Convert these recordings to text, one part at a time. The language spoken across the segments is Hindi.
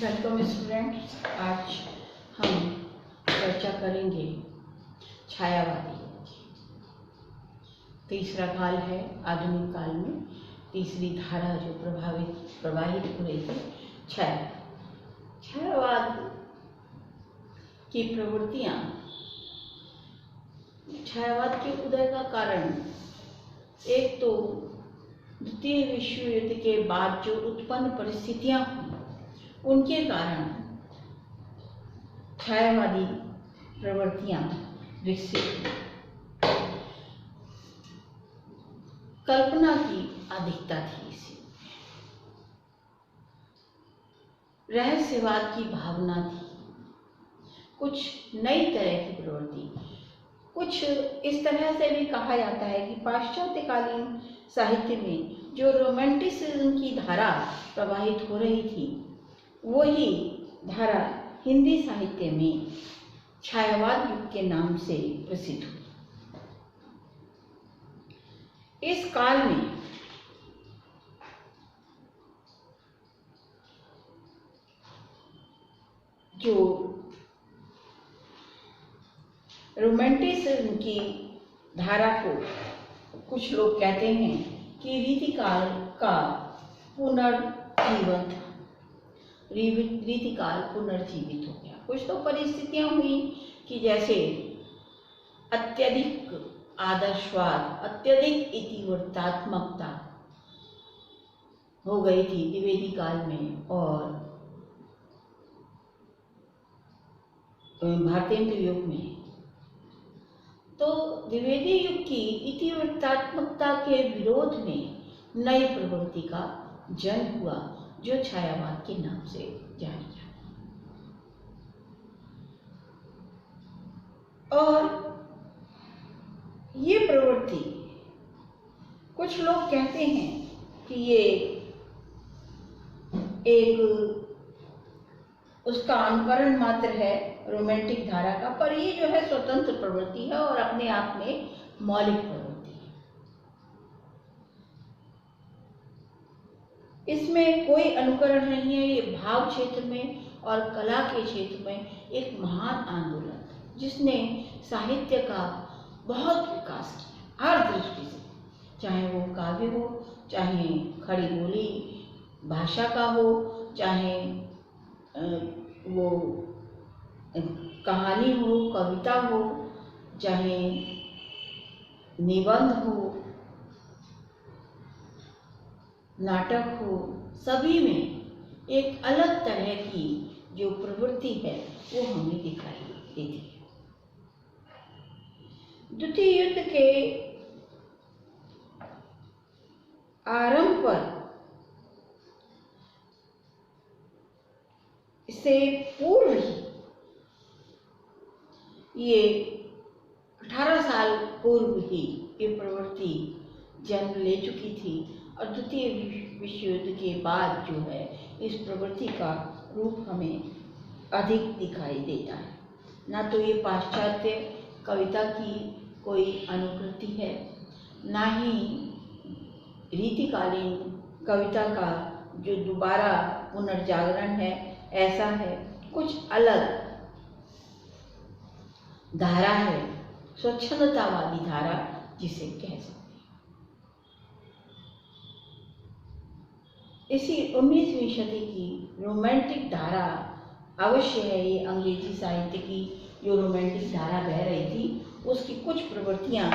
Welcome students. आज हम चर्चा करेंगे छायावादी। तीसरा काल है आधुनिक काल में, तीसरी धारा जो प्रवाहित हो रही थी छायावाद की प्रवृत्तियां। छायावाद के उदय का कारण एक तो द्वितीय विश्व युद्ध के बाद जो उत्पन्न परिस्थितियां हुई उनके कारण छायावादी प्रवृत्तियां विकसित हुई। कल्पना की अधिकता थी, इसी रहस्यवाद की भावना थी, कुछ नई तरह की प्रवृत्ति। कुछ इस तरह से भी कहा जाता है कि पाश्चात्यकालीन साहित्य में जो रोमांटिसिज्म की धारा प्रवाहित हो रही थी वही धारा हिंदी साहित्य में छायावाद युग के नाम से प्रसिद्ध हुई। इस काल में जो रोमांटिसिज्म की धारा को कुछ लोग कहते हैं कि रीतिकाल का पुनर्जीवन था, रीतिकाल पुनर्जीवित हो गया। कुछ तो परिस्थितियां हुई कि जैसे अत्यधिक आदर्शवाद, अत्यधिक इतिवृत्तात्मकता हो गई थी द्विवेदी काल में, और भारतेंदु युग में तो द्विवेदी युग की इतिवृत्तात्मकता के विरोध में नई प्रवृत्ति का जन्म हुआ जो छायावाद के नाम से जानी जाती। और ये प्रवृत्ति कुछ लोग कहते हैं कि ये एक उसका अनुकरण मात्र है रोमांटिक धारा का, पर ये जो है स्वतंत्र प्रवृत्ति है और अपने आप में मौलिक प्रवृत्ति है। इसमें कोई अनुकरण नहीं है। ये भाव क्षेत्र में और कला के क्षेत्र में एक महान आंदोलन था जिसने साहित्य का बहुत विकास किया हर दृष्टि से, चाहे वो काव्य हो, चाहे खड़ी बोली भाषा का हो, चाहे वो कहानी हो, कविता हो, चाहे निबंध हो, नाटक हो, सभी में एक अलग तरह की जो प्रवृत्ति है वो हमें दिखाई देती है। द्वितीय युद्ध के आरंभ पर से पूर्व ही ये 18 साल पूर्व ही ये प्रवृत्ति जन्म ले चुकी थी, और द्वितीय विश्व युद्ध के बाद जो है इस प्रवृत्ति का रूप हमें अधिक दिखाई देता है। ना तो ये पाश्चात्य कविता की कोई अनुकृति है, ना ही रीतिकालीन कविता का जो दोबारा पुनर्जागरण है ऐसा है, कुछ अलग धारा है, स्वच्छंदतावादी धारा जिसे कह सकते हैं। इसी 19वीं सदी की रोमांटिक धारा अवश्य है, ये अंग्रेजी साहित्य की जो रोमांटिक धारा बह रही थी उसकी कुछ प्रवृत्तियां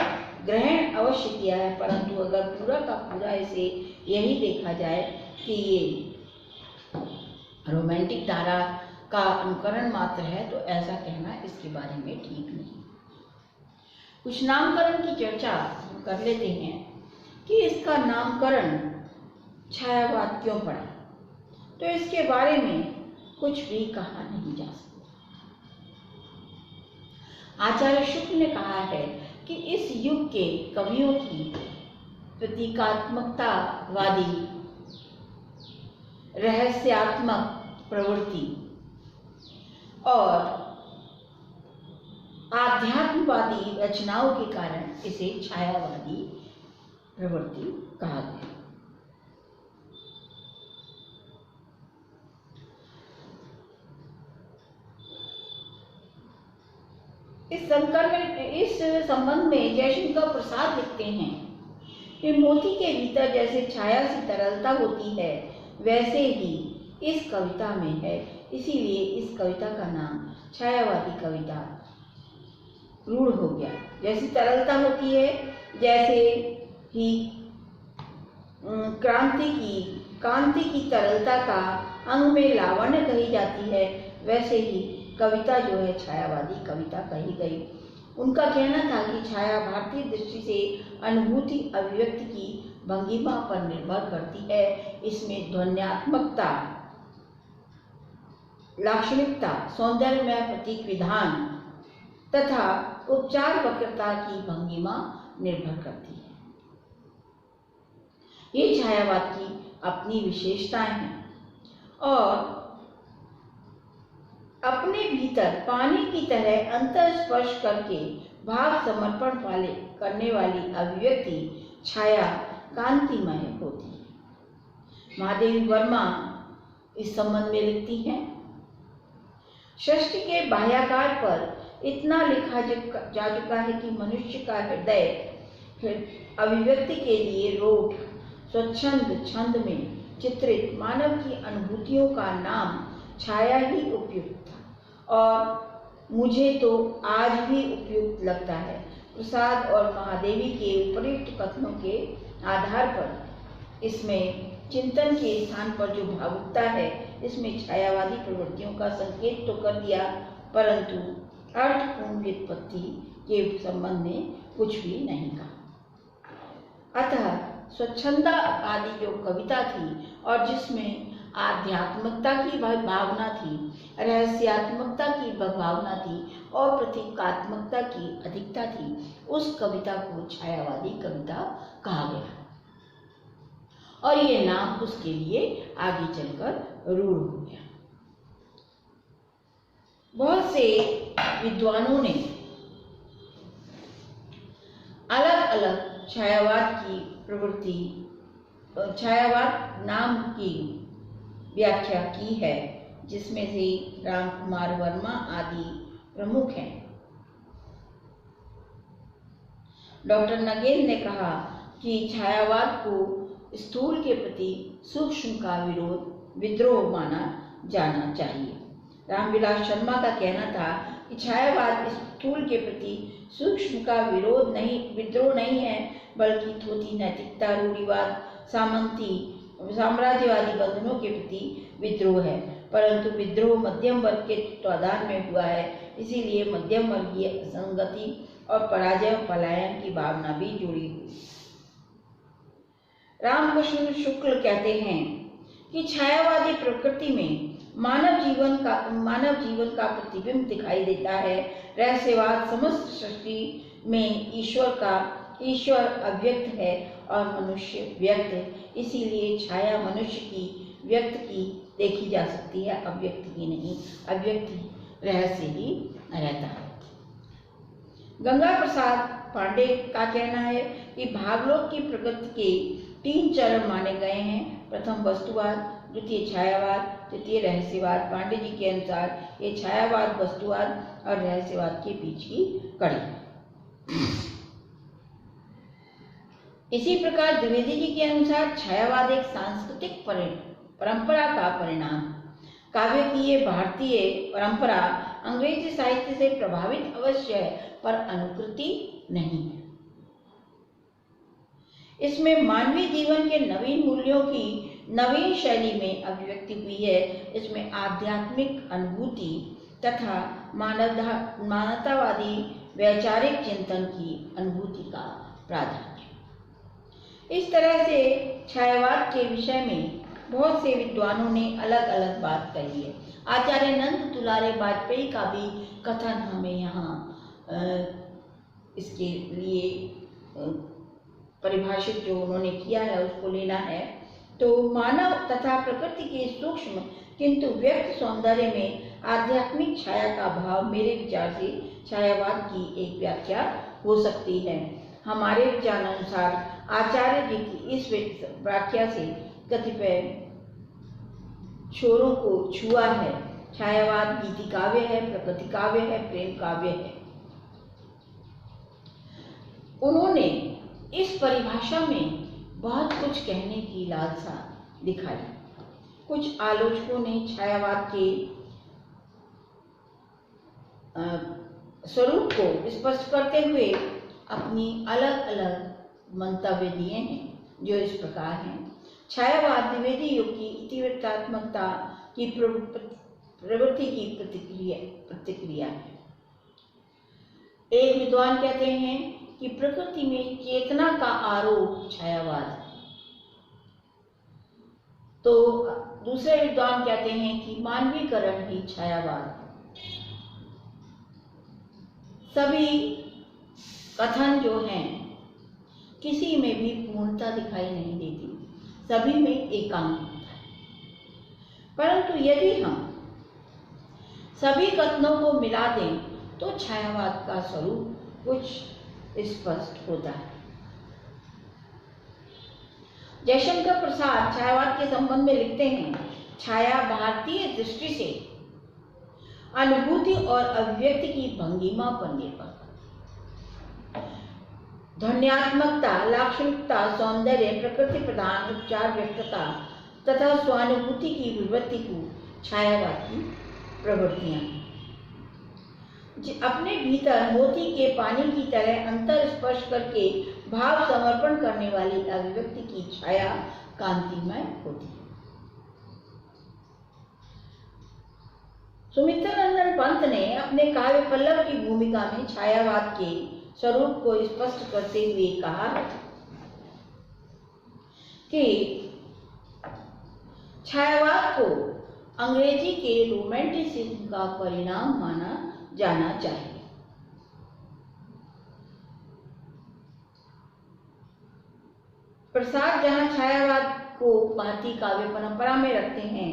ग्रहण अवश्य किया है, परंतु अगर पूरा का पूरा इसे यही देखा जाए कि ये रोमांटिक धारा का अनुकरण मात्र है तो ऐसा कहना इसके बारे में ठीक नहीं। कुछ नामकरण की चर्चा कर लेते हैं कि इसका नामकरण छायावाद क्यों पड़ा, तो इसके बारे में कुछ भी कहा नहीं जा सकता। आचार्य शुक्ल ने कहा है कि इस युग के कवियों की प्रतीकात्मकतावादी रहस्यात्मक प्रवृत्ति और आध्यात्मवादी रचनाओं के कारण इसे छायावादी प्रवृत्ति कहा गया। संबंध में जयशंकर प्रसाद लिखते हैं कि मोती के भीतर जैसे छाया सी तरलता होती है वैसे ही इस कविता में है, इसीलिए इस कविता का नाम छायावादी कविता रूढ़ हो गया। जैसी तरलता होती है, जैसे ही कांति की तरलता का अंग में लावण्य कही जाती है, वैसे ही कविता जो है छायावादी कविता कही गई। उनका कहना था कि छाया भारतीय दृष्टि से अनुभूति अभिव्यक्ति की भंगिमा पर निर्भर करती है। इसमें ध्वन्यात्मकता, लाक्षणिकता, सौंदर्यमय प्रतीक विधान तथा उपचार वक्रता की भंगिमा निर्भर करती है। ये छायावाद की अपनी विशेषताएं हैं और अपने भीतर पानी की तरह अंतर स्पर्श करके भाव समर्पण करने वाली अभिव्यक्ति छाया कांतिमय होती है। महादेवी वर्मा इस संबंध में लिखती हैं, सृष्टि के बाह्याकार पर इतना लिखा जा चुका है कि मनुष्य का हृदय अभिव्यक्ति के लिए रोट स्वच्छंद छंद में चित्रित मानव की अनुभूतियों का नाम छाया ही उपयुक्त था और मुझे तो आज भी उपयुक्त लगता है। प्रसाद और महादेवी के उपयुक्त कथनों के आधार पर इसमें चिंतन के स्थान पर जो भावुकता है, इसमें छायावादी प्रवृत्तियों का संकेत तो कर दिया, परंतु अर्थपूर्ण व्युत्पत्ति के संबंध में कुछ भी नहीं कहा। अतः स्वच्छंदा आदि जो कविता थी और जिसमें आध्यात्मिकता की भावना थी, रहस्यात्मकता की भावना थी और प्रतीकात्मकता की अधिकता थी, उस कविता को छायावादी कविता कहा गया और ये नाम उसके लिए आगे चलकर रूढ़ हो गया। बहुत से विद्वानों ने अलग अलग छायावाद की प्रवृत्ति, छायावाद नाम की व्याख्या की है, जिसमें से राम कुमार वर्मा आदि प्रमुख हैं। डॉक्टर नगेन ने कहा कि छायावाद को स्थूल के प्रति सूक्ष्म का विद्रोह माना जाना चाहिए। रामविलास शर्मा का कहना था कि छायावाद स्थूल के प्रति सूक्ष्म का विद्रोह नहीं है, बल्कि थोथी नैतिकता, रूढ़िवाद, साम्राज्यवादी बंधनों के प्रति विद्रोह है। परंतु विद्रोह मध्यम वर्ग के तत्वाधान में हुआ है, इसीलिए मध्यम वर्गीय असंगति और पराजय पलायन की भावना भी जुड़ी हुई। रामकृष्ण शुक्ल कहते हैं कि छायावादी प्रकृति में मानव जीवन का प्रतिबिंब दिखाई देता है। रहस्यवाद समस्त सृष्टि में ईश्वर अव्यक्त है और मनुष्य व्यक्त है, इसीलिए छाया मनुष्य की व्यक्त की देखी जा सकती है, अव्यक्त की नहीं। अव्यक्त रहस्य ही रहता है। गंगा प्रसाद पांडे का कहना है कि भावलोक की प्रकृति के 3 चरण माने गए हैं। प्रथम वस्तुवाद, द्वितीय छायावाद, तृतीय रहस्यवाद। पांडे जी के अनुसार ये छायावाद वस्तुवाद और रहस्यवाद के बीच की कड़ी है। इसी प्रकार द्विवेदी जी के अनुसार छायावाद एक सांस्कृतिक परंपरा का परिणाम। काव्य की ये भारतीय परंपरा अंग्रेजी साहित्य से प्रभावित अवश्य है, पर अनुकृति नहीं है। इसमें मानवीय जीवन के नवीन मूल्यों की नवीन शैली में अभिव्यक्ति हुई है। इसमें आध्यात्मिक अनुभूति तथा मानवतावादी वैचारिक चिंतन की अनुभूति का प्राधान्य। इस तरह से छायावाद के विषय में बहुत से विद्वानों ने अलग अलग बात कही है। आचार्य नंद दुलारे वाजपेयी का भी कथन हमें यहाँ इसके लिए परिभाषित जो उन्होंने किया है उसको लेना है। तो मानव तथा प्रकृति के सूक्ष्म किंतु व्यक्त सौंदर्य में आध्यात्मिक छाया का भाव मेरे विचार से छायावाद की एक व्याख्या हो सकती है। हमारे विचार अनुसार आचार्य जी की इस व्याख्या से कतिपय छोरों को छुआ है। छायावाद गीति काव्य है, प्रकृति काव्य है, प्रेम काव्य है। उन्होंने इस परिभाषा में बहुत कुछ कहने की लालसा दिखाई। कुछ आलोचकों ने छायावाद के स्वरूप को स्पष्ट करते हुए अपनी अलग अलग मंतव्य दिए हैं, जो इस प्रकार हैं। छायावाद द्विवेदी युग की इतिवृत्तात्मकता की प्रवृत्ति की प्रतिक्रिया है। एक विद्वान कहते हैं कि प्रकृति में चेतना का आरोप छायावाद है, तो दूसरे विद्वान कहते हैं कि मानवीकरण ही छायावाद है। सभी कथन जो हैं किसी में भी पूर्णता दिखाई नहीं देती, सभी में एकांक होता है। परंतु यदि हम सभी कथनों को मिला दें तो छायावाद का स्वरूप कुछ स्पष्ट होता है। जयशंकर प्रसाद छायावाद के संबंध में लिखते हैं, छाया भारतीय दृष्टि से अनुभूति और अभिव्यक्ति की भंगिमा पर निर्भर करता है। ध्वन्यात्मकता, लाक्षणिकता, सौंदर्य, प्रकृति प्रधान उपचार व्यक्तता तथा स्वानुभूति की प्रवृत्ति को छायावाद की प्रवृत्तियां अपने भीतर मोती के पानी की तरह अंतर स्पर्श करके भाव समर्पण करने वाली अभिव्यक्ति की छाया कांतिमय होती है। सुमित्रानंद पंत ने अपने काव्य पल्लव की भूमिका में छायावाद के स्वरूप को स्पष्ट करते हुए कहा है कि छायावाद को अंग्रेजी के रोमांटिसिज्म का परिणाम माना जाना चाहिए। प्रसाद जहां छायावाद को भारतीय काव्य परंपरा में रखते हैं,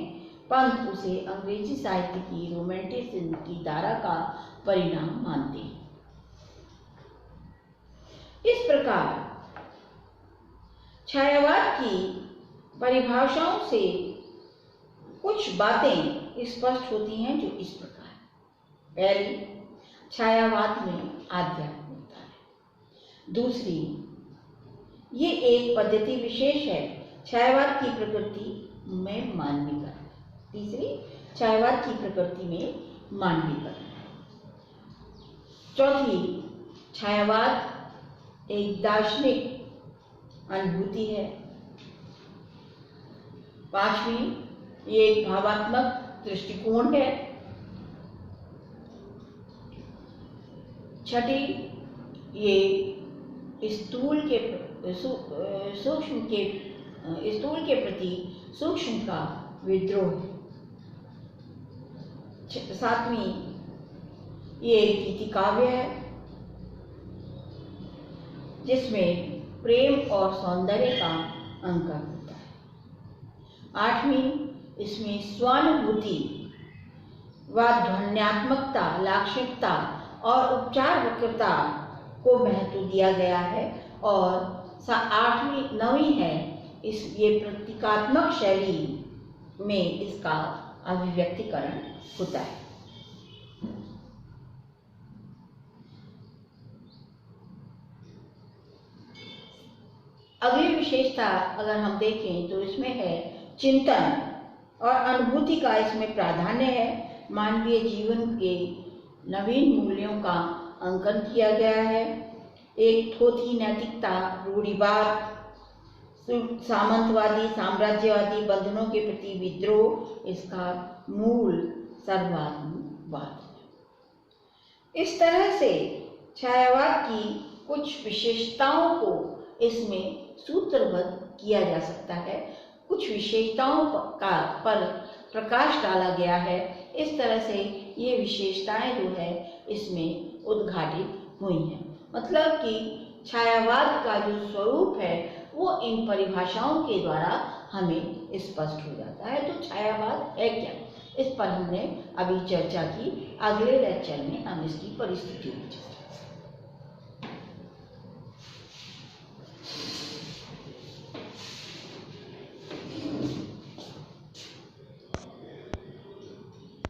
पंत उसे अंग्रेजी साहित्य की रोमांटिसिज्म की धारा का परिणाम मानते हैं। इस प्रकार छायावाद की परिभाषाओं से कुछ बातें स्पष्ट होती हैं, जो इस प्रकार। पहली, छायावाद में आध्यात्म होता है। दूसरी, ये एक पद्धति विशेष है छायावाद की प्रकृति में मानवीकरण। तीसरी, छायावाद की प्रकृति में मानवीकरण। चौथी, छायावाद एक दार्शनिक अनुभूति है। पांचवी, ये एक भावात्मक दृष्टिकोण है। छठी, ये स्थूल के प्रति सूक्ष्म का विद्रोह है। सातवीं, ये एक गीति काव्य है जिसमें प्रेम और सौंदर्य का अंकन होता है। आठवीं, इसमें स्वानुभूति व ध्वन्यात्मकता, लाक्षणिकता और उपचार वक्रता को महत्व दिया गया है। और नवीं है ये प्रतीकात्मक शैली में इसका अभिव्यक्तिकरण होता है। अगली विशेषता अगर हम देखें तो इसमें है चिंतन और अनुभूति का इसमें प्राधान्य है। मानवीय जीवन के नवीन मूल्यों का अंकन किया गया है। एक थोथी नैतिकता, रूढ़िवाद, सामंतवादी साम्राज्यवादी बंधनों के प्रति विद्रोह इसका मूल सर्ववाद है। इस तरह से छायावाद की कुछ विशेषताओं को इसमें सूत्रबद्ध किया जा सकता है। कुछ विशेषताओं पर प्रकाश डाला गया है। इस तरह से ये विशेषताएं जो है इसमें उद्घाटित हुई हैं। मतलब कि छायावाद का जो स्वरूप है वो इन परिभाषाओं के द्वारा हमें स्पष्ट हो जाता है। तो छायावाद है क्या, इस पर हमने अभी चर्चा की। अगले लेक्चर में हम इसकी परिस्थितियों में